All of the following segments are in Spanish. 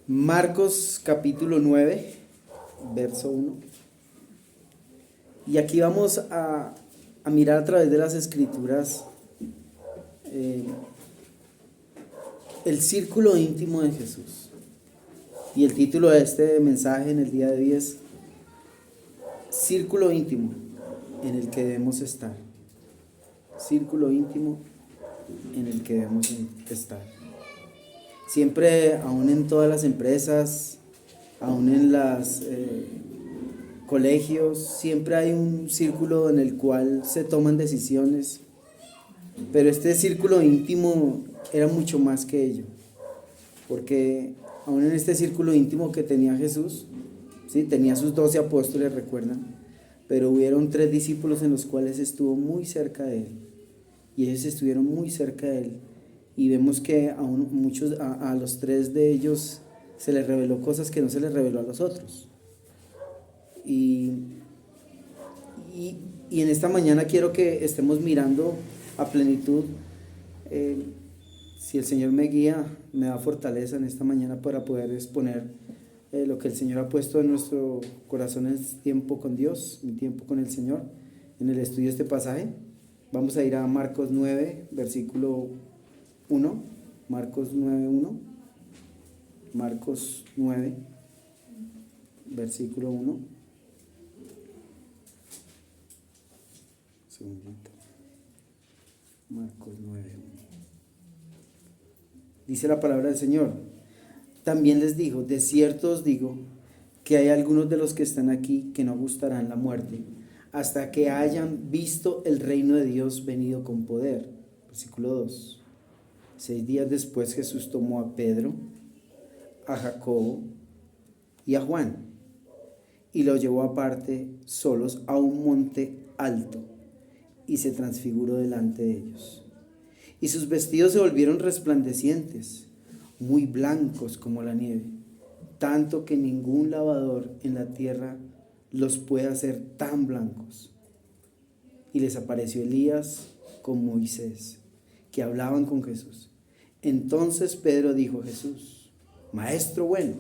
Marcos capítulo 9, verso 1. Y aquí vamos a mirar a través de las escrituras el círculo íntimo de Jesús. Y el título de este mensaje en el día de hoy es Círculo íntimo en el que debemos estar. Círculo íntimo en el que debemos estar. Siempre, aún en todas las empresas, aún en los colegios, siempre hay un círculo en el cual se toman decisiones. Pero este círculo íntimo era mucho más que ello. Porque aún en este círculo íntimo que tenía Jesús, ¿sí? Tenía sus 12 apóstoles, recuerdan, pero hubieron 3 discípulos en los cuales estuvo muy cerca de él. Y ellos estuvieron muy cerca de él. Y vemos que a los 3 de ellos se les reveló cosas que no se les reveló a los otros. Y en esta mañana quiero que estemos mirando a plenitud. Si el Señor me guía, me da fortaleza en esta mañana para poder exponer lo que el Señor ha puesto en nuestro corazón, es tiempo con Dios, mi tiempo con el Señor, en el estudio de este pasaje. Vamos a ir a Marcos 9, versículo 1, Marcos 9, 1, Marcos 9, versículo 1. Segundito. Marcos 9, 1. Dice la palabra del Señor. También les dijo: de cierto os digo que hay algunos de los que están aquí que no gustarán la muerte hasta que hayan visto el reino de Dios venido con poder. Versículo 2. 6 días después Jesús tomó a Pedro, a Jacobo y a Juan y los llevó aparte solos a un monte alto y se transfiguró delante de ellos. Y sus vestidos se volvieron resplandecientes, muy blancos como la nieve, tanto que ningún lavador en la tierra los puede hacer tan blancos. Y les apareció Elías con Moisés, que hablaban con Jesús. Entonces Pedro dijo a Jesús: Maestro, bueno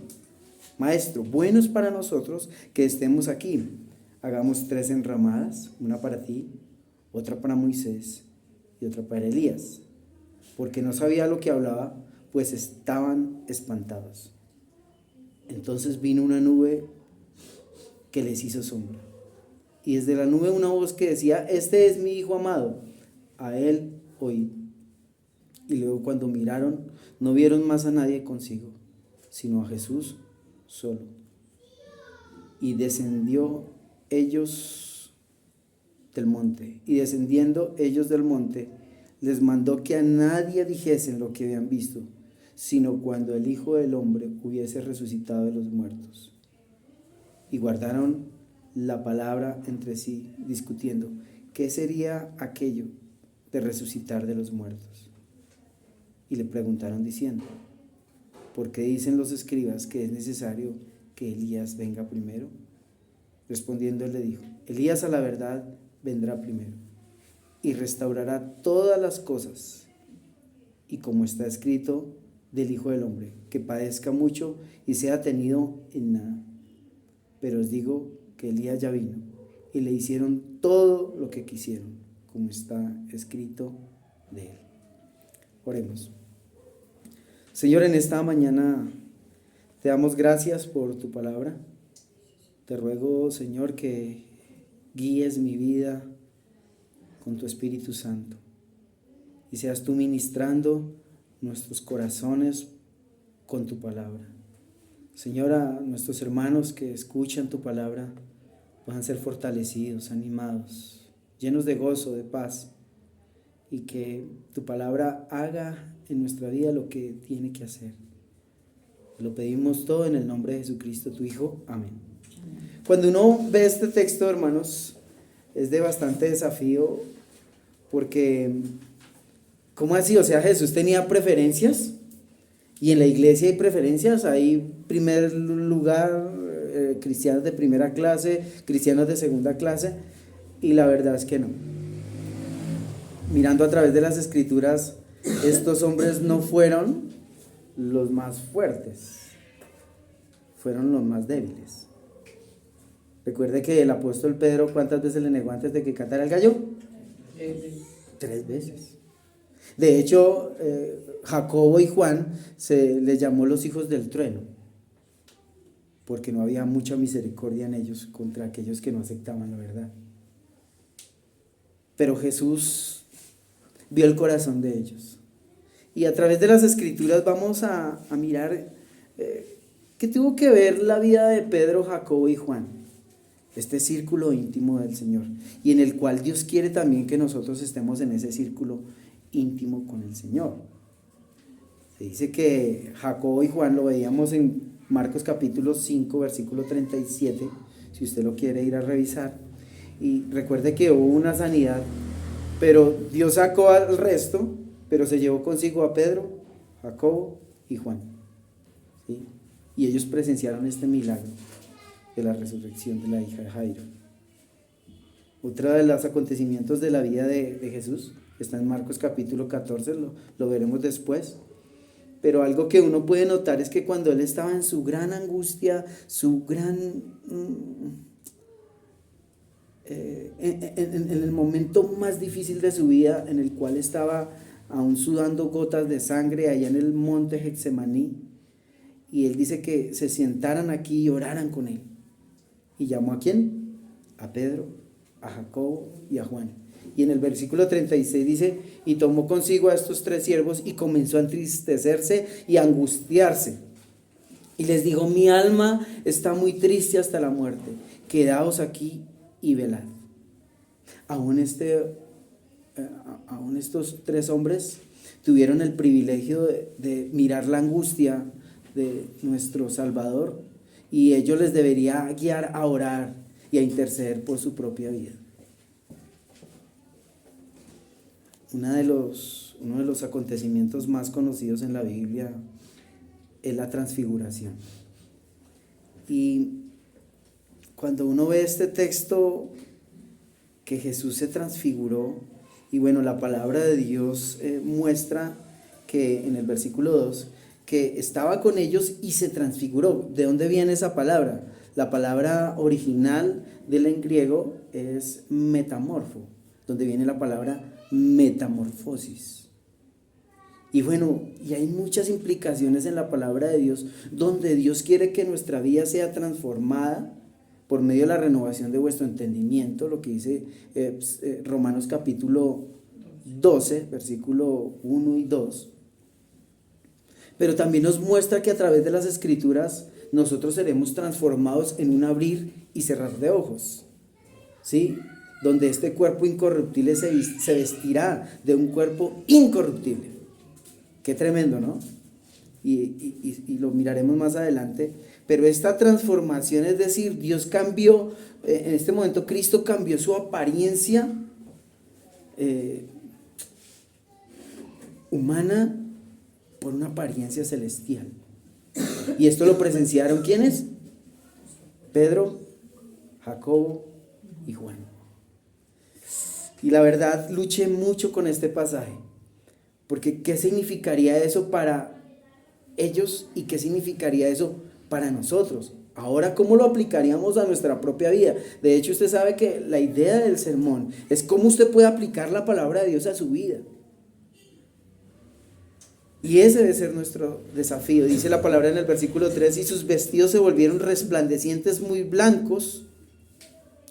es para nosotros que estemos aquí. Hagamos 3 enramadas, una para ti, otra para Moisés y otra para Elías. Porque no sabía lo que hablaba, pues estaban espantados. Entonces vino una nube que les hizo sombra. Y desde la nube una voz que decía: Este es mi Hijo amado, a él oíd. Y luego cuando miraron, no vieron más a nadie consigo, sino a Jesús solo. Y descendiendo ellos del monte, les mandó que a nadie dijesen lo que habían visto, sino cuando el Hijo del Hombre hubiese resucitado de los muertos. Y guardaron la palabra entre sí, discutiendo qué sería aquello de resucitar de los muertos. Y le preguntaron diciendo: ¿por qué dicen los escribas que es necesario que Elías venga primero? Respondiendo él le dijo: Elías a la verdad vendrá primero y restaurará todas las cosas, y como está escrito del Hijo del Hombre, que padezca mucho y sea tenido en nada. Pero os digo que Elías ya vino y le hicieron todo lo que quisieron, como está escrito de él. Oremos. Señor, en esta mañana te damos gracias por tu palabra. Te ruego, Señor, que guíes mi vida con tu Espíritu Santo y seas tú ministrando nuestros corazones con tu palabra. Señor, a nuestros hermanos que escuchan tu palabra puedan ser fortalecidos, animados, llenos de gozo, de paz, y que tu palabra haga en nuestra vida lo que tiene que hacer. Lo pedimos todo en el nombre de Jesucristo, tu Hijo. Amén. Cuando uno ve este texto, hermanos, es de bastante desafío, porque ¿cómo así? O sea, Jesús tenía preferencias, y en la iglesia hay preferencias. Hay primer lugar, cristianos de primera clase, cristianos de segunda clase, y la verdad es que no. Mirando a través de las escrituras, estos hombres no fueron los más fuertes, fueron los más débiles. Recuerde que el apóstol Pedro, ¿cuántas veces le negó antes de que cantara el gallo? 3 veces. De hecho, Jacobo y Juan se les llamó los hijos del trueno, porque no había mucha misericordia en ellos contra aquellos que no aceptaban la verdad. Pero Jesús vio el corazón de ellos. Y a través de las Escrituras vamos a mirar qué tuvo que ver la vida de Pedro, Jacobo y Juan. Este círculo íntimo del Señor, y en el cual Dios quiere también que nosotros estemos en ese círculo íntimo con el Señor. Se dice que Jacobo y Juan, lo veíamos en Marcos capítulo 5, versículo 37, si usted lo quiere ir a revisar, y recuerde que hubo una sanidad, pero Dios sacó al resto, pero se llevó consigo a Pedro, Jacobo y Juan, ¿sí? Y ellos presenciaron este milagro de la resurrección de la hija de Jairo. Otro de los acontecimientos de la vida de Jesús está en Marcos capítulo 14, lo veremos después, pero algo que uno puede notar es que cuando él estaba en su gran angustia, su gran en el momento más difícil de su vida, en el cual estaba aún sudando gotas de sangre allá en el monte Getsemaní, y él dice que se sentaran aquí y oraran con él. ¿Y llamó a quién? A Pedro, a Jacobo y a Juan. Y en el versículo 36 dice, y tomó consigo a estos 3 siervos y comenzó a entristecerse y a angustiarse. Y les dijo, mi alma está muy triste hasta la muerte, quedaos aquí y velad. Aún estos 3 hombres tuvieron el privilegio de mirar la angustia de nuestro Salvador, y ellos les debería guiar a orar y a interceder por su propia vida. Uno de los acontecimientos más conocidos en la Biblia es la transfiguración. Y cuando uno ve este texto, que Jesús se transfiguró, y bueno, la palabra de Dios muestra que en el versículo 2, que estaba con ellos y se transfiguró. ¿De dónde viene esa palabra? La palabra original del en griego es metamorfo, donde viene la palabra metamorfosis. Y bueno, y hay muchas implicaciones en la palabra de Dios, donde Dios quiere que nuestra vida sea transformada por medio de la renovación de vuestro entendimiento, lo que dice Romanos capítulo 12, versículo 1 y 2. Pero también nos muestra que a través de las Escrituras nosotros seremos transformados en un abrir y cerrar de ojos, ¿sí? Donde este cuerpo incorruptible se vestirá de un cuerpo incorruptible. Qué tremendo, ¿no? Y lo miraremos más adelante. Pero esta transformación, es decir, Dios cambió, en este momento Cristo cambió su apariencia humana por una apariencia celestial. Y esto lo presenciaron ¿quiénes? Pedro, Jacobo y Juan. Y la verdad, luché mucho con este pasaje, porque ¿qué significaría eso para ellos y qué significaría eso para nosotros? Ahora, ¿cómo lo aplicaríamos a nuestra propia vida? De hecho, usted sabe que la idea del sermón es cómo usted puede aplicar la palabra de Dios a su vida. Y ese debe ser nuestro desafío. Dice la palabra en el versículo 3, y sus vestidos se volvieron resplandecientes, muy blancos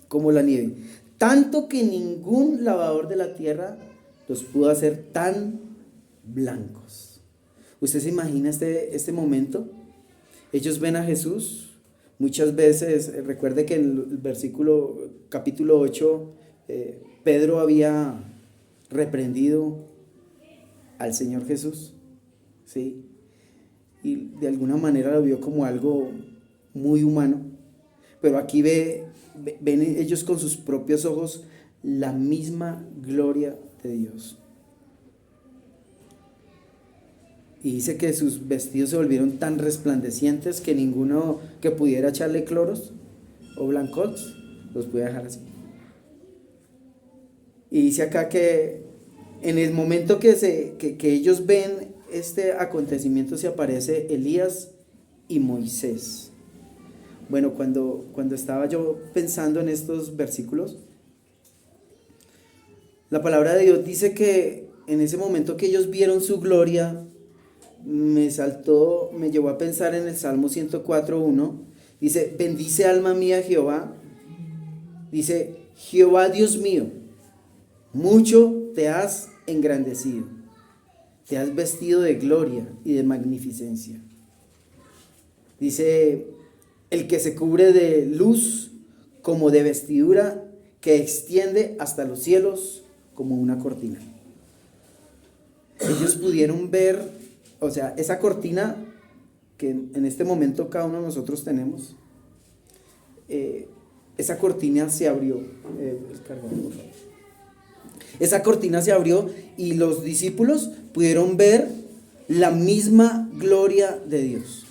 como la nieve, tanto que ningún lavador de la tierra los pudo hacer tan blancos. ¿Usted se imagina este momento? Ellos ven a Jesús. Muchas veces, recuerde que en el versículo, capítulo 8, Pedro había reprendido al Señor Jesús, ¿sí? Y de alguna manera lo vio como algo muy humano. Pero aquí ven ellos con sus propios ojos la misma gloria de Dios. Y dice que sus vestidos se volvieron tan resplandecientes que ninguno que pudiera echarle cloros o blancos los puede dejar así. Y dice acá que en el momento que ellos ven este acontecimiento, se aparece Elías y Moisés. Bueno, cuando estaba yo pensando en estos versículos, la palabra de Dios dice que en ese momento que ellos vieron su gloria, me llevó a pensar en el Salmo 104:1. Dice: bendice alma mía Jehová. Dice: Jehová Dios mío, mucho te has engrandecido, te has vestido de gloria y de magnificencia. Dice: el que se cubre de luz como de vestidura, que extiende hasta los cielos como una cortina. Ellos pudieron ver, o sea, esa cortina que en este momento cada uno de nosotros tenemos, esa cortina se abrió. Esa cortina se abrió y los discípulos pudieron ver la misma gloria de Dios.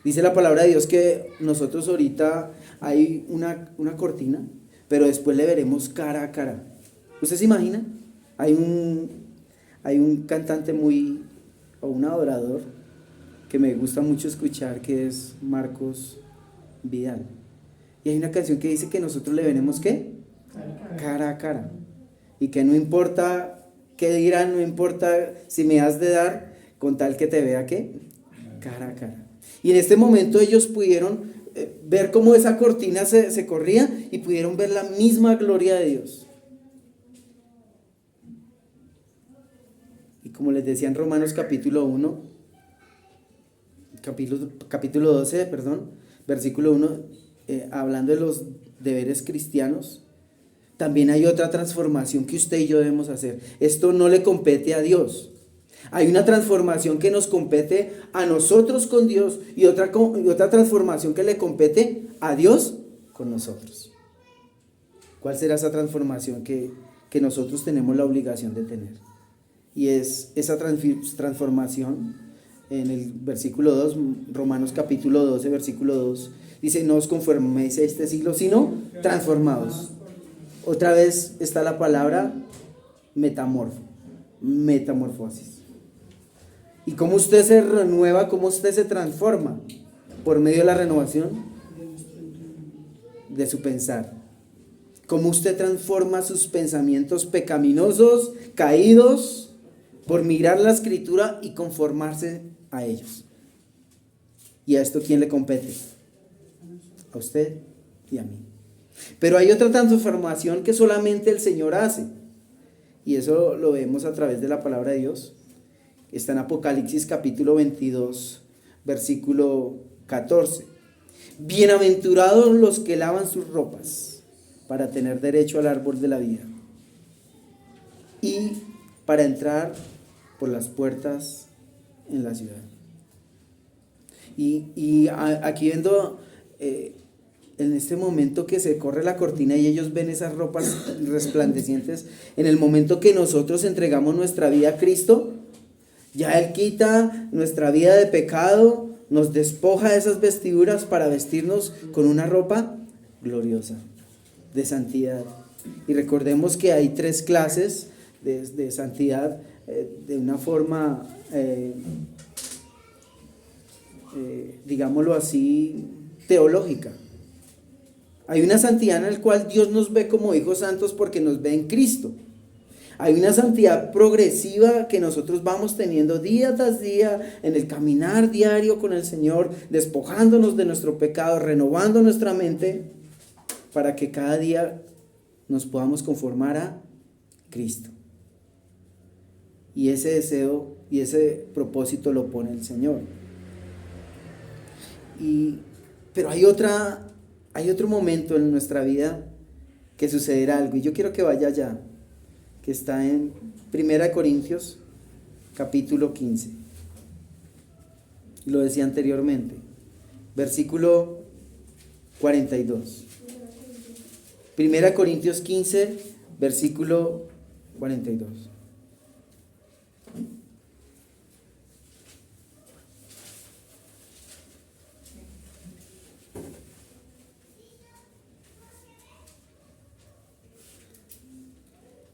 Dice la palabra de Dios que nosotros ahorita hay una cortina, pero después le veremos cara a cara. ¿Usted se imagina? Hay un cantante o un adorador que me gusta mucho escuchar, que es Marcos Vidal. Y hay una canción que dice que nosotros le veremos ¿qué? Cara a cara. Y que no importa qué dirán, no importa si me has de dar, con tal que te vea ¿qué? Cara a cara. Y en este momento ellos pudieron ver cómo esa cortina se corría y pudieron ver la misma gloria de Dios. Y como les decía en Romanos capítulo 12, versículo 1, hablando de los deberes cristianos, también hay otra transformación que usted y yo debemos hacer. Esto no le compete a Dios. Hay una transformación que nos compete a nosotros con Dios y otra transformación que le compete a Dios con nosotros. ¿Cuál será esa transformación que nosotros tenemos la obligación de tener? Y es esa transformación en el versículo 2, Romanos capítulo 12, versículo 2, dice: no os conforméis a este siglo, sino transformaos. Otra vez está la palabra metamorfosis. ¿Y cómo usted se renueva? ¿Cómo usted se transforma? Por medio de la renovación de su pensar. ¿Cómo usted transforma sus pensamientos pecaminosos, caídos, por mirar la escritura y conformarse a ellos? ¿Y a esto quién le compete? A usted y a mí. Pero hay otra transformación que solamente el Señor hace. Y eso lo vemos a través de la palabra de Dios. Está en Apocalipsis capítulo 22, versículo 14. Bienaventurados los que lavan sus ropas para tener derecho al árbol de la vida y para entrar por las puertas en la ciudad. Y aquí viendo en este momento que se corre la cortina y ellos ven esas ropas resplandecientes, en el momento que nosotros entregamos nuestra vida a Cristo, ya Él quita nuestra vida de pecado, nos despoja de esas vestiduras para vestirnos con una ropa gloriosa, de santidad. Y recordemos que hay 3 clases de santidad de una forma, digámoslo así, teológica. Hay una santidad en la cual Dios nos ve como hijos santos porque nos ve en Cristo. Hay una santidad progresiva que nosotros vamos teniendo día tras día en el caminar diario con el Señor, despojándonos de nuestro pecado, renovando nuestra mente para que cada día nos podamos conformar a Cristo. Y ese deseo y ese propósito lo pone el Señor. Pero hay otro momento en nuestra vida que sucederá algo, y yo quiero que vaya allá, que está en 1 Corintios capítulo 15. Lo decía anteriormente, versículo 42. 1 Corintios 15, versículo 42.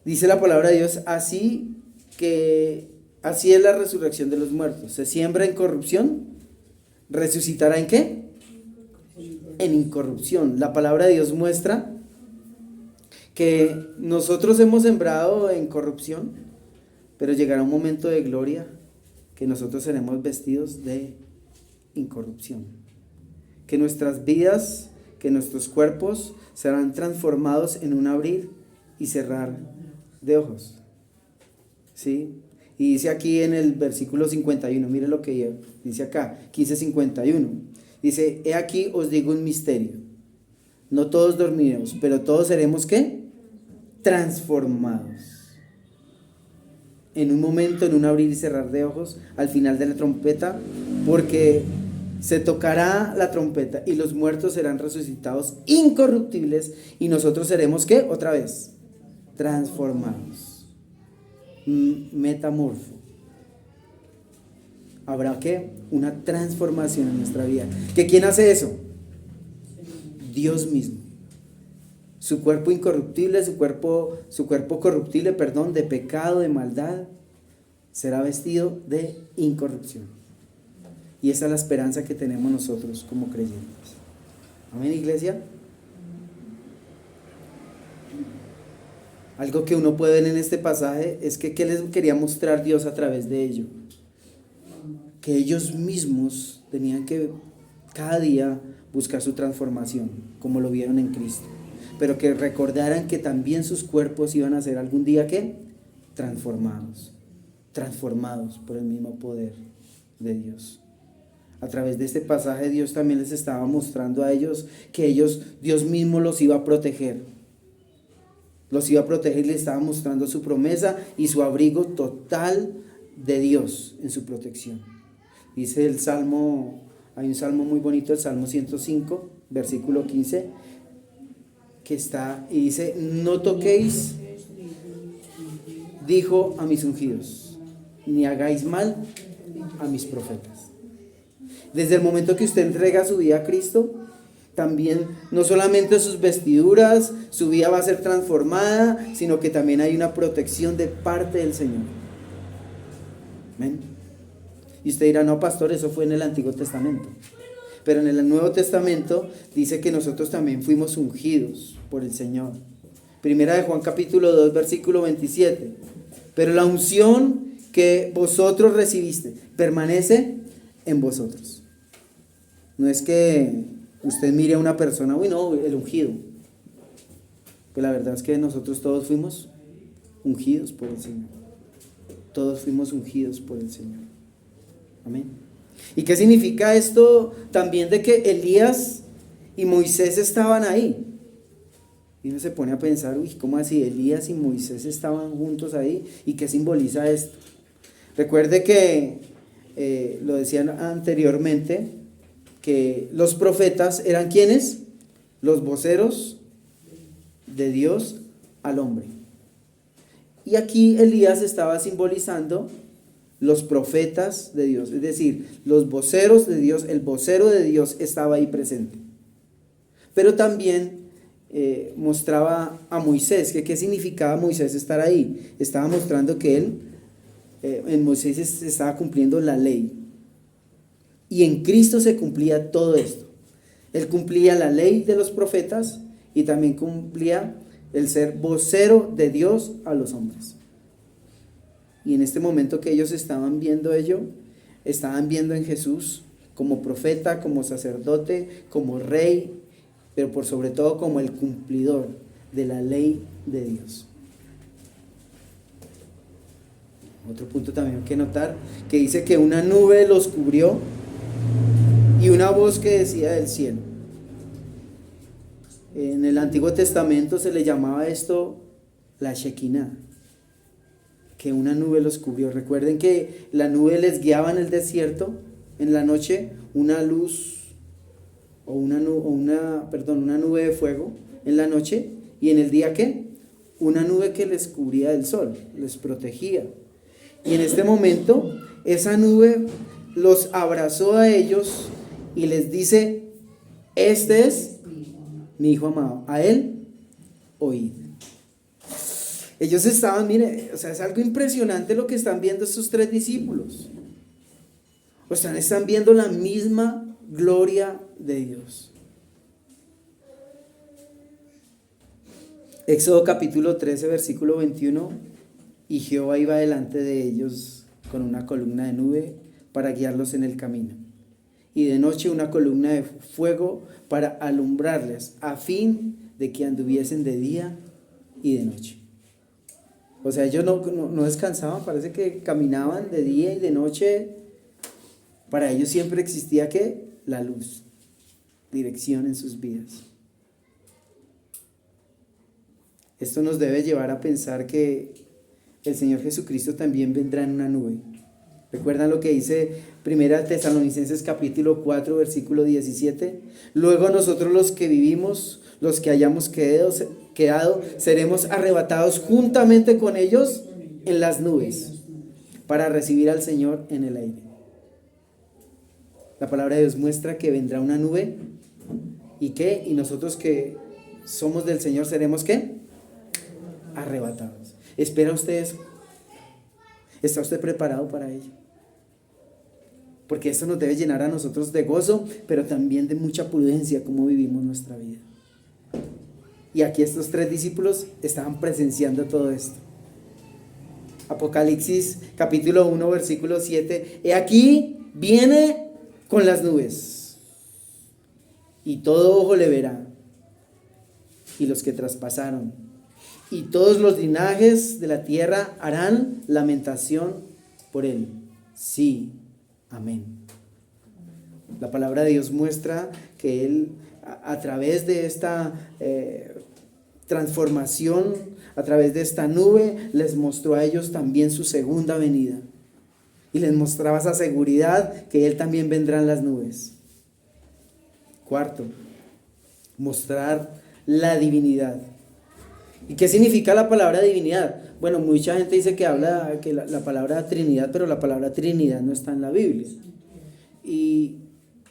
Dice la palabra de Dios: así es la resurrección de los muertos. Se siembra en corrupción, ¿resucitará en qué? en incorrupción. La palabra de Dios muestra que nosotros hemos sembrado en corrupción, pero llegará un momento de gloria que nosotros seremos vestidos de incorrupción. Que nuestras vidas, que nuestros cuerpos serán transformados en un abrir y cerrar de ojos. ¿Sí? Y dice aquí en el versículo 51, mire lo que dice acá, 15:51. Dice, he aquí os digo un misterio. No todos dormiremos, pero todos seremos ¿qué? Transformados. En un momento, en un abrir y cerrar de ojos, al final de la trompeta, porque se tocará la trompeta y los muertos serán resucitados incorruptibles y nosotros seremos ¿qué? Otra vez, transformados. Metamorfo. Habrá ¿qué? Una transformación en nuestra vida. ¿Que quién hace eso? Dios mismo. Su cuerpo incorruptible, su cuerpo corruptible, de pecado, de maldad, será vestido de incorrupción. Y esa es la esperanza que tenemos nosotros como creyentes. Amén, iglesia. Algo que uno puede ver en este pasaje es que ¿qué les quería mostrar Dios a través de ello? Que ellos mismos tenían que cada día buscar su transformación, como lo vieron en Cristo. Pero que recordaran que también sus cuerpos iban a ser algún día ¿qué? Transformados por el mismo poder de Dios. A través de este pasaje Dios también les estaba mostrando a ellos que Dios mismo los iba a proteger. Los iba a proteger y les estaba mostrando su promesa y su abrigo total de Dios en su protección. Dice el Salmo, hay un salmo muy bonito, el Salmo 105, versículo 15, que está y dice, no toquéis, dijo a mis ungidos, ni hagáis mal a mis profetas. Desde el momento que usted entrega su vida a Cristo, también no solamente sus vestiduras, su vida va a ser transformada, sino que también hay una protección de parte del Señor. ¿Amén? Y usted dirá, no, pastor, eso fue en el Antiguo Testamento. Pero en el Nuevo Testamento dice que nosotros también fuimos ungidos por el Señor. Primera de Juan capítulo 2, versículo 27. Pero la unción que vosotros recibiste permanece en vosotros. No es que usted mire a una persona, uy no, el ungido. Pues la verdad es que nosotros todos fuimos ungidos por el Señor. Todos fuimos ungidos por el Señor. Amén. ¿Y qué significa esto también de que Elías y Moisés estaban ahí? Y uno se pone a pensar, uy, ¿cómo así? Elías y Moisés estaban juntos ahí. ¿Y qué simboliza esto? Recuerde que, lo decían anteriormente, que los profetas eran ¿quiénes? Los voceros de Dios al hombre. Y aquí Elías estaba simbolizando los profetas de Dios, es decir, los voceros de Dios, el vocero de Dios estaba ahí presente. Pero también mostraba a Moisés, que qué significaba Moisés estar ahí. Estaba mostrando que él, en Moisés se estaba cumpliendo la ley. Y en Cristo se cumplía todo esto. Él cumplía la ley de los profetas y también cumplía el ser vocero de Dios a los hombres. Y en este momento que ellos estaban viendo ello, estaban viendo en Jesús como profeta, como sacerdote, como rey, pero por sobre todo como el cumplidor de la ley de Dios. Otro punto también que notar, que dice que una nube los cubrió y una voz que decía del cielo. En el Antiguo Testamento se le llamaba esto la Shekinah, que una nube los cubrió. Recuerden que la nube les guiaba en el desierto, en la noche una luz una nube de fuego en la noche, y en el día ¿qué? Una nube que les cubría del sol, les protegía. Y en este momento esa nube los abrazó a ellos y les dice, este es mi hijo amado, a él oíd. Ellos estaban, mire, o sea, es algo impresionante lo que están viendo estos tres discípulos. O sea, están viendo la misma gloria de Dios. Éxodo capítulo 13, versículo 21, y Jehová iba delante de ellos con una columna de nube para guiarlos en el camino, y de noche una columna de fuego para alumbrarles, a fin de que anduviesen de día y de noche. O sea, ellos no descansaban, parece que caminaban de día y de noche. Para ellos siempre existía ¿qué? La luz, dirección en sus vidas. Esto nos debe llevar a pensar que el Señor Jesucristo también vendrá en una nube. ¿Recuerdan lo que dice 1 Tesalonicenses capítulo 4, versículo 17? Luego nosotros los que vivimos, los que hayamos quedado, seremos arrebatados juntamente con ellos en las nubes para recibir al Señor en el aire. La palabra de Dios muestra que vendrá una nube y ¿qué? Y nosotros que somos del Señor seremos ¿qué? Arrebatados. ¿Espera usted eso? ¿Está usted preparado para ello? Porque esto nos debe llenar a nosotros de gozo, pero también de mucha prudencia como vivimos nuestra vida. Y aquí estos 3 discípulos estaban presenciando todo esto. Apocalipsis capítulo 1 versículo 7. He aquí viene con las nubes, y todo ojo le verá, y los que traspasaron, y todos los linajes de la tierra harán lamentación por él. Sí, amén. La palabra de Dios muestra que Él, a través de esta transformación, a través de esta nube, les mostró a ellos también su segunda venida. Y les mostraba esa seguridad que Él también vendrá en las nubes. 4, mostrar la divinidad. ¿Y qué significa la palabra divinidad? Bueno, mucha gente dice que habla que la palabra Trinidad, pero la palabra Trinidad no está en la Biblia. Y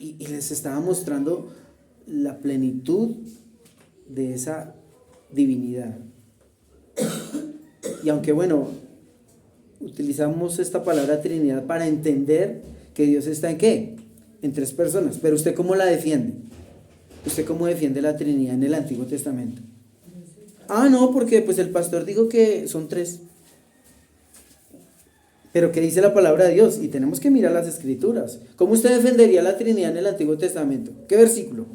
les estaba mostrando la plenitud de esa divinidad. Y aunque bueno, utilizamos esta palabra Trinidad para entender que Dios está en ¿qué? En 3 personas. Pero ¿usted cómo la defiende? ¿Usted cómo defiende la Trinidad en el Antiguo Testamento? No, porque pues el pastor dijo que son 3. Pero ¿qué dice la palabra de Dios? Y tenemos que mirar las escrituras. ¿Cómo usted defendería la Trinidad en el Antiguo Testamento? ¿Qué versículo?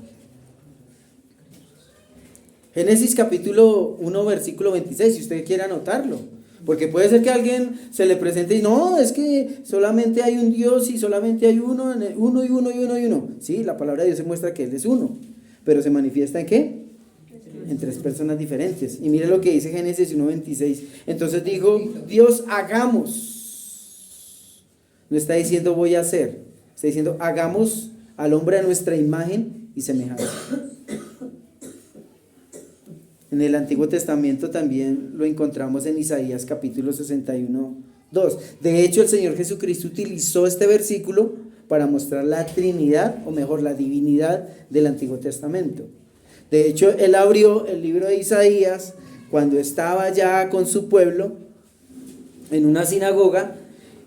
Génesis capítulo 1 versículo 26, si usted quiere anotarlo. Porque puede ser que a alguien se le presente y no, es que solamente hay un Dios y solamente hay uno y uno. Sí, la palabra de Dios se muestra que Él es uno. Pero se manifiesta ¿en qué? En 3 personas diferentes. Y mire lo que dice Génesis 1:26. Entonces dijo Dios, hagamos. No está diciendo voy a hacer, está diciendo hagamos al hombre a nuestra imagen y semejanza. En el Antiguo Testamento también lo encontramos en Isaías capítulo 61:2. De hecho, el Señor Jesucristo utilizó este versículo para mostrar la Trinidad, o mejor, la divinidad del Antiguo Testamento. De hecho, Él abrió el libro de Isaías cuando estaba ya con su pueblo en una sinagoga.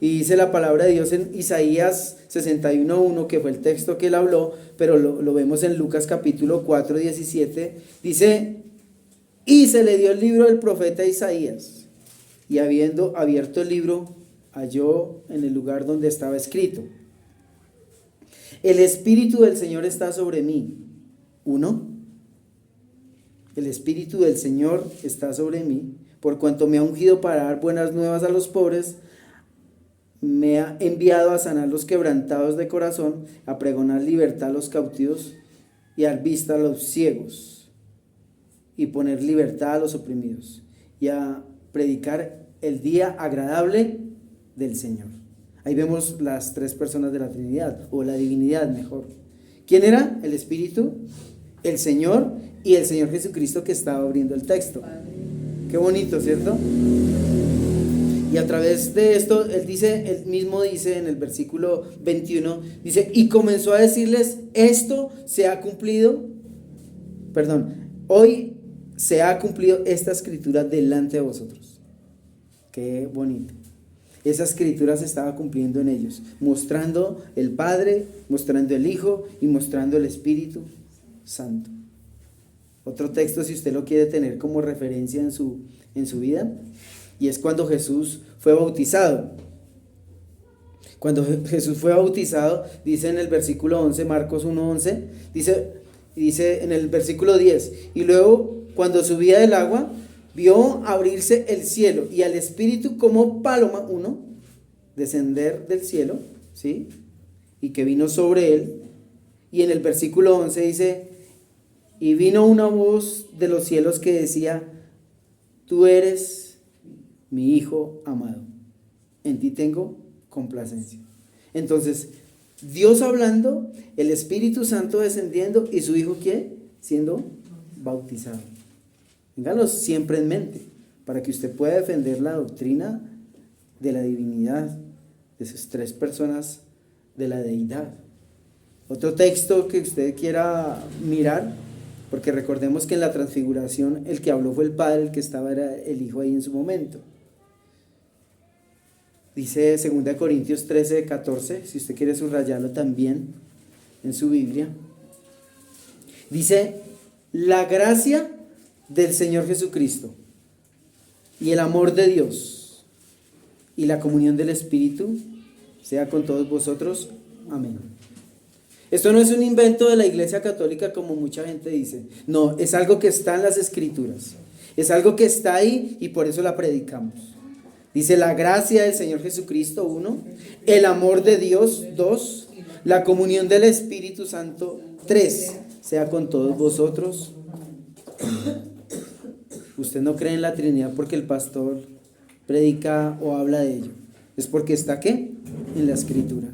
Y dice la palabra de Dios en Isaías 61:1, que fue el texto que él habló, pero lo vemos en Lucas capítulo 4:17. Dice, y se le dio el libro del profeta Isaías, y habiendo abierto el libro, halló en el lugar donde estaba escrito, el Espíritu del Señor está sobre mí. 1. El Espíritu del Señor está sobre mí, por cuanto me ha ungido para dar buenas nuevas a los pobres, me ha enviado a sanar los quebrantados de corazón, a pregonar libertad a los cautivos y dar vista a los ciegos, y poner libertad a los oprimidos, y a predicar el día agradable del Señor. Ahí vemos las 3 personas de la Trinidad, o la divinidad mejor. ¿Quién era? El Espíritu, el Señor y el Señor Jesucristo que estaba abriendo el texto. Qué bonito, ¿cierto? Y a través de esto, él mismo dice en el versículo 21, dice, y comenzó a decirles, hoy se ha cumplido esta escritura delante de vosotros. Qué bonito. Esa escritura se estaba cumpliendo en ellos, mostrando el Padre, mostrando el Hijo y mostrando el Espíritu Santo. Otro texto, si usted lo quiere tener como referencia en su vida, y es cuando Jesús fue bautizado. Cuando Jesús fue bautizado, dice en el versículo 11, Marcos 1:11, dice en el versículo 10, y luego cuando subía del agua, vio abrirse el cielo y al Espíritu como paloma, descender del cielo, ¿sí? Y que vino sobre él. Y en el versículo 11 dice, y vino una voz de los cielos que decía, tú eres mi Hijo amado, en ti tengo complacencia. Entonces, Dios hablando, el Espíritu Santo descendiendo y su Hijo, ¿qué? Siendo bautizado. Ténganlo siempre en mente, para que usted pueda defender la doctrina de la divinidad, de esas tres personas de la deidad. Otro texto que usted quiera mirar, porque recordemos que en la transfiguración el que habló fue el Padre, el que estaba era el Hijo ahí en su momento. Dice 2 Corintios 13:14, si usted quiere subrayarlo también en su Biblia. Dice, la gracia del Señor Jesucristo y el amor de Dios y la comunión del Espíritu sea con todos vosotros. Amén. Esto no es un invento de la Iglesia Católica como mucha gente dice. No, es algo que está en las Escrituras. Es algo que está ahí y por eso la predicamos. Dice la gracia del Señor Jesucristo, 1, el amor de Dios, 2, la comunión del Espíritu Santo, 3, sea con todos vosotros. Usted no cree en la Trinidad porque el pastor predica o habla de ello. Es porque está ¿qué? En la Escritura.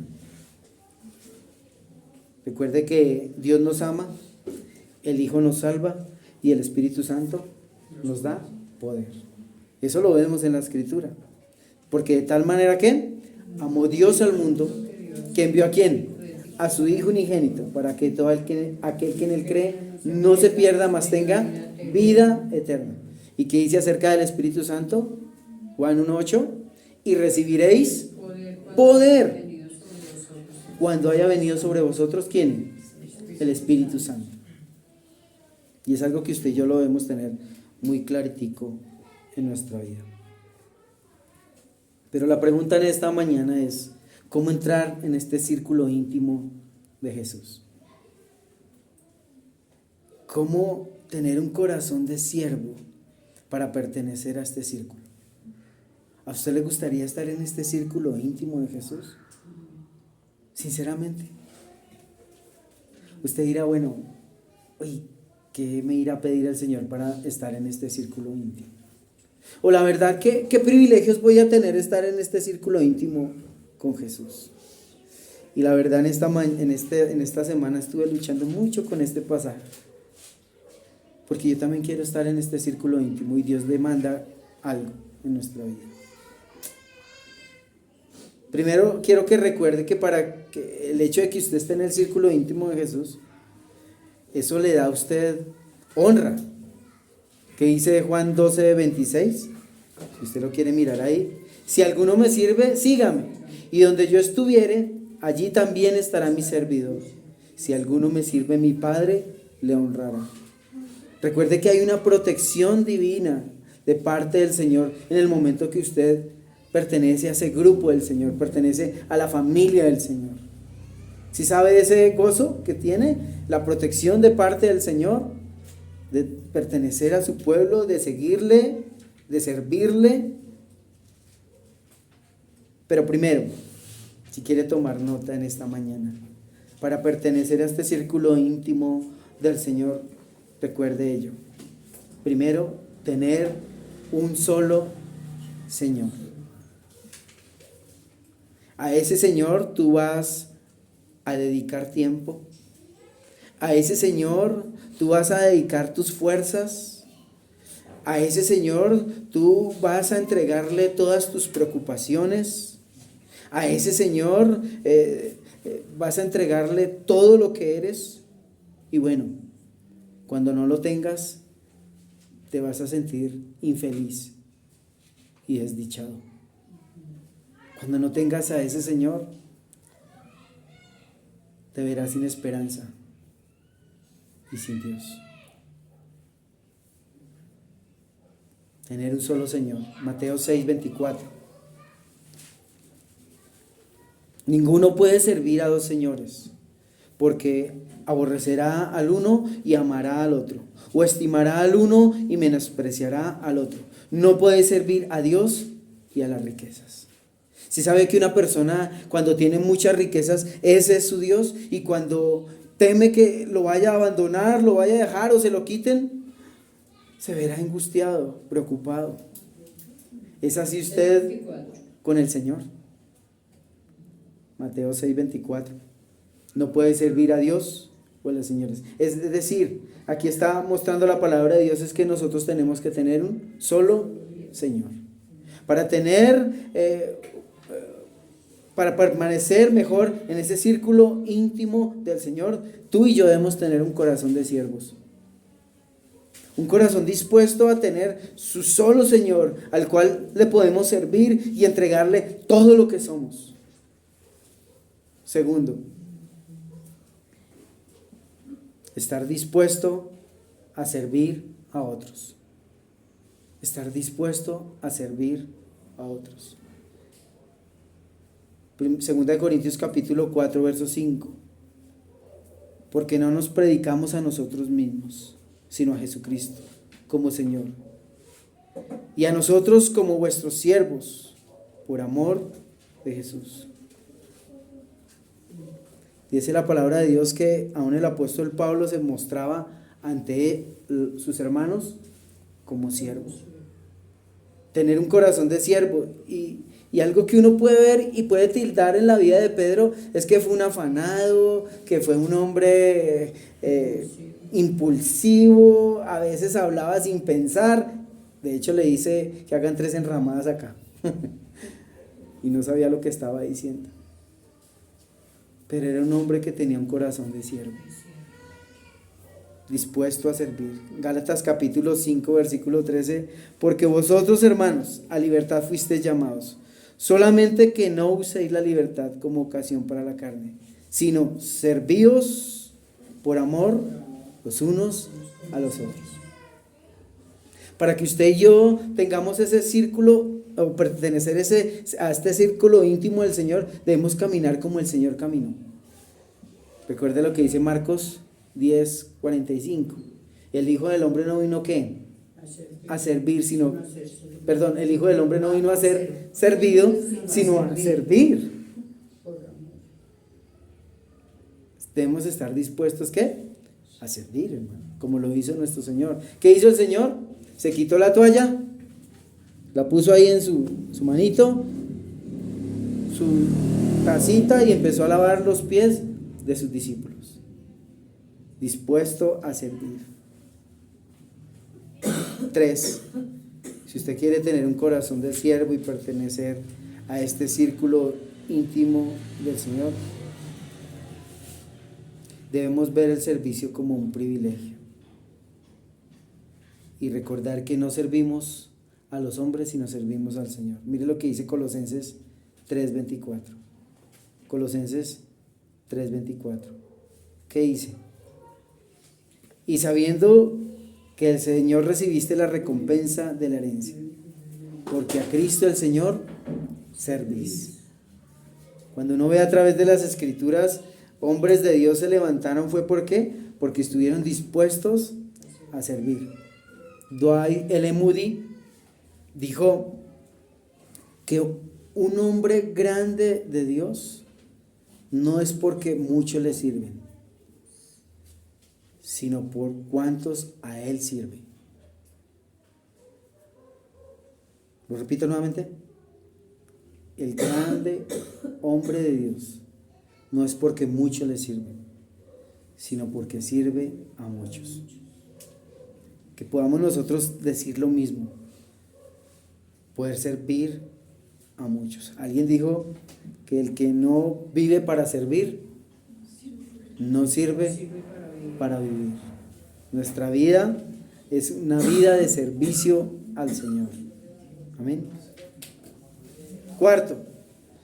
Recuerde que Dios nos ama, el Hijo nos salva y el Espíritu Santo nos da poder. Eso lo vemos en la Escritura. Porque de tal manera que amó Dios al mundo, que envió ¿a quién? A su Hijo unigénito, para que todo aquel que en él cree no se pierda, mas tenga vida eterna. ¿Y qué dice acerca del Espíritu Santo? Juan 1:8, y recibiréis poder cuando haya venido sobre vosotros, ¿quién? El Espíritu Santo. Y es algo que usted y yo lo debemos tener muy claritico en nuestra vida. Pero la pregunta en esta mañana es, ¿cómo entrar en este círculo íntimo de Jesús? ¿Cómo tener un corazón de siervo para pertenecer a este círculo? ¿A usted le gustaría estar en este círculo íntimo de Jesús? Sinceramente. Usted dirá, bueno, ¿qué me irá a pedir el Señor para estar en este círculo íntimo? O la verdad, ¿qué privilegios voy a tener estar en este círculo íntimo con Jesús? Y la verdad, en esta semana estuve luchando mucho con este pasaje. Porque yo también quiero estar en este círculo íntimo y Dios demanda algo en nuestra vida. Primero, quiero que recuerde que para que el hecho de que usted esté en el círculo íntimo de Jesús, eso le da a usted honra. ¿Qué dice Juan 12:26? Si usted lo quiere mirar ahí. Si alguno me sirve, sígame. Y donde yo estuviere, allí también estará mi servidor. Si alguno me sirve, mi Padre le honrará. Recuerde que hay una protección divina de parte del Señor en el momento que usted pertenece a ese grupo del Señor, pertenece a la familia del Señor. ¿Sí sabe de ese gozo que tiene? La protección de parte del Señor, de pertenecer a su pueblo, de seguirle, de servirle. Pero primero, si quiere tomar nota en esta mañana, para pertenecer a este círculo íntimo del Señor, recuerde ello. Primero, tener un solo Señor. A ese Señor tú vas a dedicar tiempo. A ese Señor tú vas a dedicar tus fuerzas. A ese Señor tú vas a entregarle todas tus preocupaciones. A ese Señor vas a entregarle todo lo que eres. Y bueno, cuando no lo tengas, te vas a sentir infeliz y desdichado. Cuando no tengas a ese Señor, te verás sin esperanza y sin Dios. Tener un solo Señor. Mateo 6:24. Ninguno puede servir a dos señores, porque aborrecerá al uno y amará al otro, o estimará al uno y menospreciará al otro. No puede servir a Dios y a las riquezas. Si sabe que una persona cuando tiene muchas riquezas, ese es su Dios, y cuando teme que lo vaya a abandonar, lo vaya a dejar o se lo quiten, se verá angustiado, preocupado. ¿Es así usted con el Señor? Mateo 6:24. No puede servir a Dios o a los señores. Es decir, aquí está mostrando la palabra de Dios, es que nosotros tenemos que tener un solo Señor. Para para permanecer mejor en ese círculo íntimo del Señor, tú y yo debemos tener un corazón de siervos. Un corazón dispuesto a tener su solo Señor, al cual le podemos servir y entregarle todo lo que somos. Segundo, estar dispuesto a servir a otros. Estar dispuesto a servir a otros. Segunda de Corintios capítulo 4, verso 5. Porque no nos predicamos a nosotros mismos, sino a Jesucristo como Señor. Y a nosotros como vuestros siervos, por amor de Jesús. Dice la palabra de Dios que aún el apóstol Pablo se mostraba ante sus hermanos como siervo. Tener un corazón de siervo. Y algo que uno puede ver y puede tildar en la vida de Pedro es que fue un afanado, que fue un hombre impulsivo, a veces hablaba sin pensar. De hecho le dice que hagan 3 enramadas acá. Y no sabía lo que estaba diciendo. Pero era un hombre que tenía un corazón de siervo, dispuesto a servir. Gálatas capítulo 5, versículo 13. Porque vosotros, hermanos, a libertad fuisteis llamados, solamente que no uséis la libertad como ocasión para la carne, sino servíos por amor los unos a los otros. Para que usted y yo tengamos ese círculo, o pertenecer a este círculo íntimo del Señor, debemos caminar como el Señor caminó. Recuerde lo que dice Marcos 10:45. El Hijo del Hombre no vino ¿qué? A servir, sino, perdón, el Hijo del Hombre no vino a ser servido, sino a servir. Debemos estar dispuestos ¿qué? A servir, hermano, como lo hizo nuestro Señor. ¿Qué hizo el Señor? Se quitó la toalla, la puso ahí en su manito, su tacita, y empezó a lavar los pies de sus discípulos. Dispuesto a servir. 3. Si usted quiere tener un corazón de siervo y pertenecer a este círculo íntimo del Señor, debemos ver el servicio como un privilegio y recordar que no servimos a los hombres, sino servimos al Señor. Mire lo que dice Colosenses 3:24. Colosenses 3:24. ¿Qué dice? Y sabiendo que del Señor recibiste la recompensa de la herencia, porque a Cristo el Señor servís. Cuando uno ve a través de las Escrituras, hombres de Dios se levantaron, ¿fue por qué? Porque estuvieron dispuestos a servir. Dwight L. Moody dijo que un hombre grande de Dios no es porque muchos le sirven, sino por cuántos a él sirven. Lo repito nuevamente. El grande hombre de Dios no es porque muchos le sirven, sino porque sirve a muchos. Que podamos nosotros decir lo mismo, poder servir a muchos. Alguien dijo que el que no vive para servir, no sirve para vivir. Nuestra vida es una vida de servicio al Señor. Amén. 4,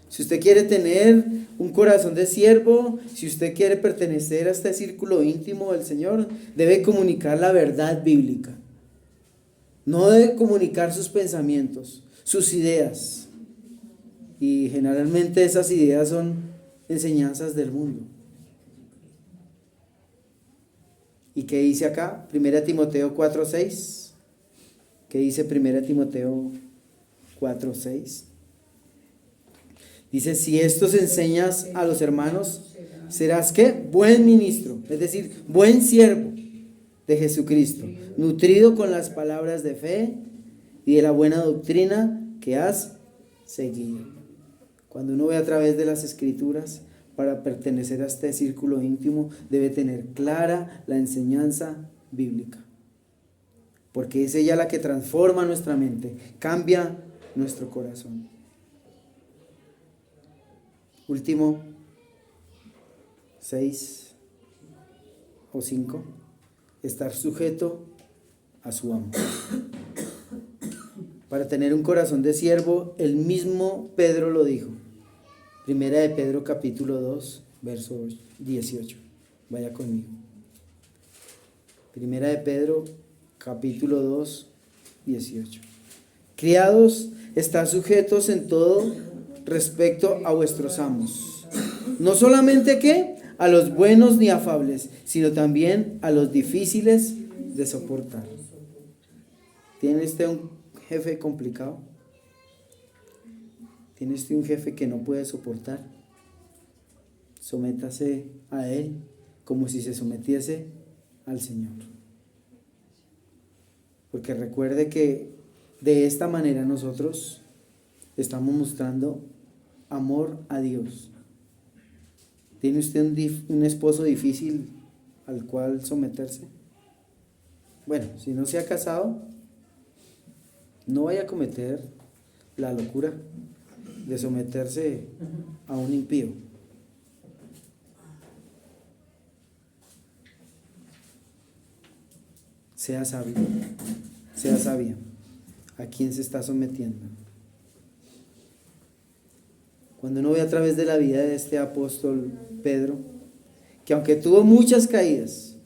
si usted quiere tener un corazón de siervo, si usted quiere pertenecer a este círculo íntimo del Señor, debe comunicar la verdad bíblica. no de comunicar sus pensamientos, sus ideas. Y generalmente esas ideas son enseñanzas del mundo. ¿Y qué dice acá? 1 Timoteo 4:6. ¿Qué dice 1 Timoteo 4:6? Dice, si estos enseñas a los hermanos, serás ¿qué? Buen ministro, es decir, buen siervo de Jesucristo, nutrido con las palabras de fe y de la buena doctrina que has seguido. Cuando uno ve a través de las Escrituras, para pertenecer a este círculo íntimo, debe tener clara la enseñanza bíblica. Porque es ella la que transforma nuestra mente, cambia nuestro corazón. Último, 6 o 5, estar sujeto a su amo. Para tener un corazón de siervo, el mismo Pedro lo dijo. Primera de Pedro capítulo 2, verso 18. Vaya conmigo. Primera de Pedro capítulo 2, 18. Criados, estad sujetos en todo respecto a vuestros amos. No solamente ¿qué? A los buenos ni afables, sino también a los difíciles de soportar. ¿Tiene usted un jefe complicado? ¿Tiene usted un jefe que no puede soportar? Sométase a él como si se sometiese al Señor. Porque recuerde que de esta manera nosotros estamos mostrando amor a Dios. ¿Tiene usted un esposo difícil al cual someterse? Bueno, si no se ha casado, no vaya a cometer la locura de someterse a un impío. Sea sabio, sea sabia. ¿A quién se está sometiendo? Cuando uno ve a través de la vida de este apóstol Pedro, que aunque tuvo muchas caídas,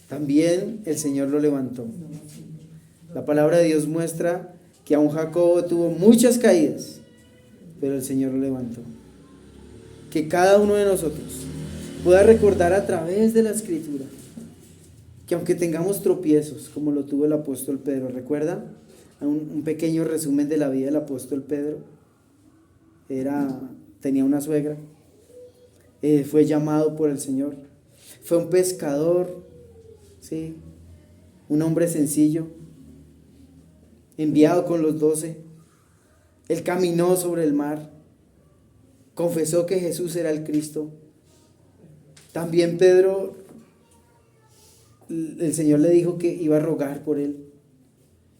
también el Señor lo levantó. La palabra de Dios muestra que aun Jacobo tuvo muchas caídas, pero el Señor lo levantó. Que cada uno de nosotros pueda recordar a través de la Escritura que aunque tengamos tropiezos, como lo tuvo el apóstol Pedro, ¿recuerda? Un pequeño resumen de la vida del apóstol Pedro. Tenía una suegra, fue llamado por el Señor, fue un pescador, ¿sí? Un hombre sencillo, enviado con los 12. Él caminó sobre el mar, confesó que Jesús era el Cristo. También Pedro, el Señor le dijo que iba a rogar por él.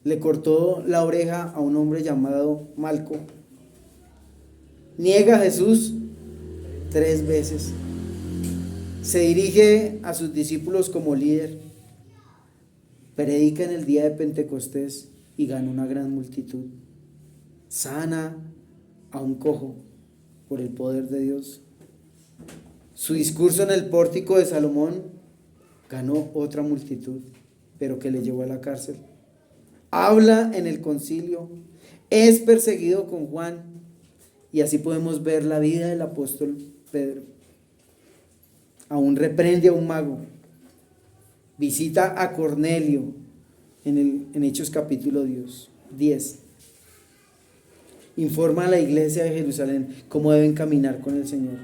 Le cortó la oreja a un hombre llamado Malco. Niega a Jesús 3 veces. Se dirige a sus discípulos como líder. Predica en el día de Pentecostés y gana una gran multitud. Sana a un cojo por el poder de Dios. Su discurso en el pórtico de Salomón ganó otra multitud, pero que le llevó a la cárcel. Habla en el concilio, es perseguido con Juan, y así podemos ver la vida del apóstol Pedro. Aún reprende a un mago, visita a Cornelio en Hechos capítulo 10. Informa a la iglesia de Jerusalén cómo deben caminar con el Señor.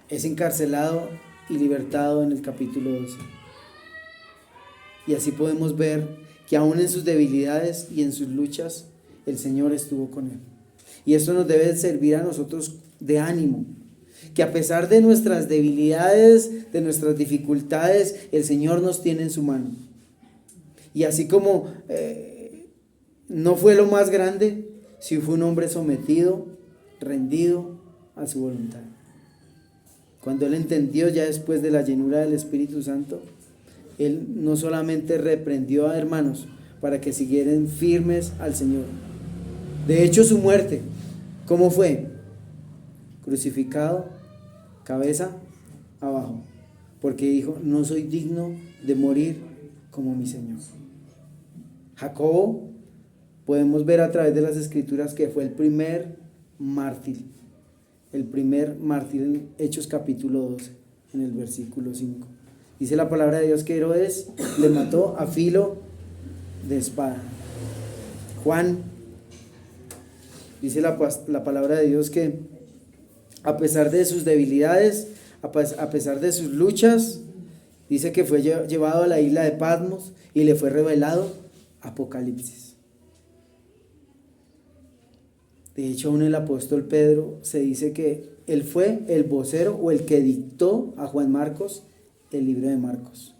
Es encarcelado y libertado en el capítulo 12. Y así podemos ver que aún en sus debilidades y en sus luchas, el Señor estuvo con él. Y esto nos debe servir a nosotros de ánimo, que a pesar de nuestras debilidades, de nuestras dificultades, el Señor nos tiene en su mano. Y así como no fue lo más grande, sí fue un hombre sometido, rendido a su voluntad. Cuando él entendió ya después de la llenura del Espíritu Santo, él no solamente reprendió a hermanos para que siguieran firmes al Señor. De hecho, su muerte, ¿cómo fue? Crucificado, cabeza abajo, porque dijo: no soy digno de morir como mi Señor. Jacobo, podemos ver a través de las escrituras que fue el primer mártir en Hechos capítulo 12, en el versículo 5. Dice la palabra de Dios que Herodes le mató a filo de espada. Juan, dice la palabra de Dios que a pesar de sus debilidades, a pesar de sus luchas, dice que fue llevado a la isla de Patmos y le fue revelado Apocalipsis. De hecho, aún el apóstol Pedro se dice que él fue el vocero o el que dictó a Juan Marcos el libro de Marcos,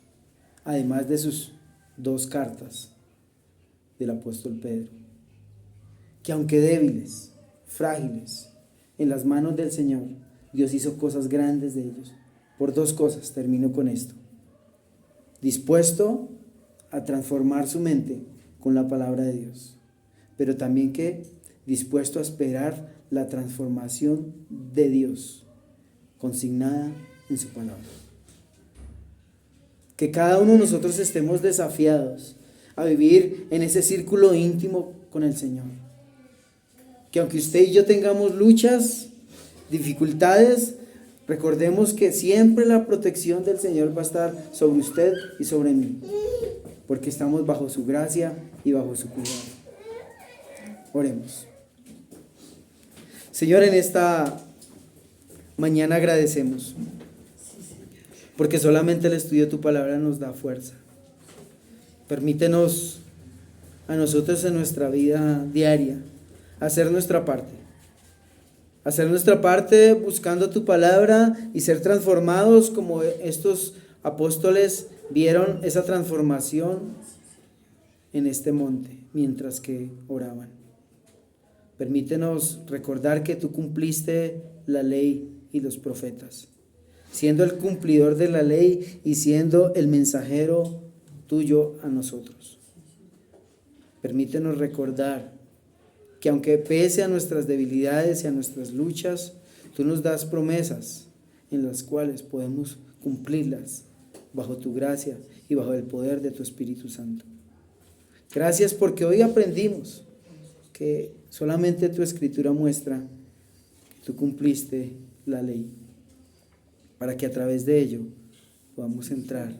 además de sus 2 cartas del apóstol Pedro, que aunque débiles, frágiles, en las manos del Señor, Dios hizo cosas grandes de ellos, por 2 cosas, termino con esto: dispuesto a transformar su mente con la palabra de Dios, pero también que dispuesto a esperar la transformación de Dios consignada en su palabra. Que cada uno de nosotros estemos desafiados a vivir en ese círculo íntimo con el Señor. Que aunque usted y yo tengamos luchas, dificultades, recordemos que siempre la protección del Señor va a estar sobre usted y sobre mí, porque estamos bajo su gracia y bajo su cuidado. Oremos. Señor, en esta mañana agradecemos, porque solamente el estudio de tu palabra nos da fuerza. Permítenos a nosotros en nuestra vida diaria hacer nuestra parte. Hacer nuestra parte buscando tu palabra y ser transformados como estos apóstoles vieron esa transformación en este monte mientras que oraban. Permítenos recordar que tú cumpliste la ley y los profetas, siendo el cumplidor de la ley y siendo el mensajero tuyo a nosotros. Permítenos recordar que aunque pese a nuestras debilidades y a nuestras luchas, tú nos das promesas en las cuales podemos cumplirlas bajo tu gracia y bajo el poder de tu Espíritu Santo. Gracias porque hoy aprendimos que solamente tu Escritura muestra que tú cumpliste la ley, para que a través de ello podamos entrar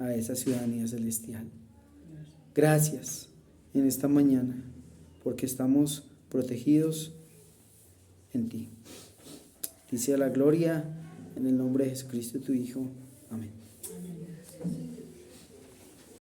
a esa ciudadanía celestial. Gracias en esta mañana, porque estamos protegidos en ti. Dice la gloria en el nombre de Jesucristo tu Hijo. Amén.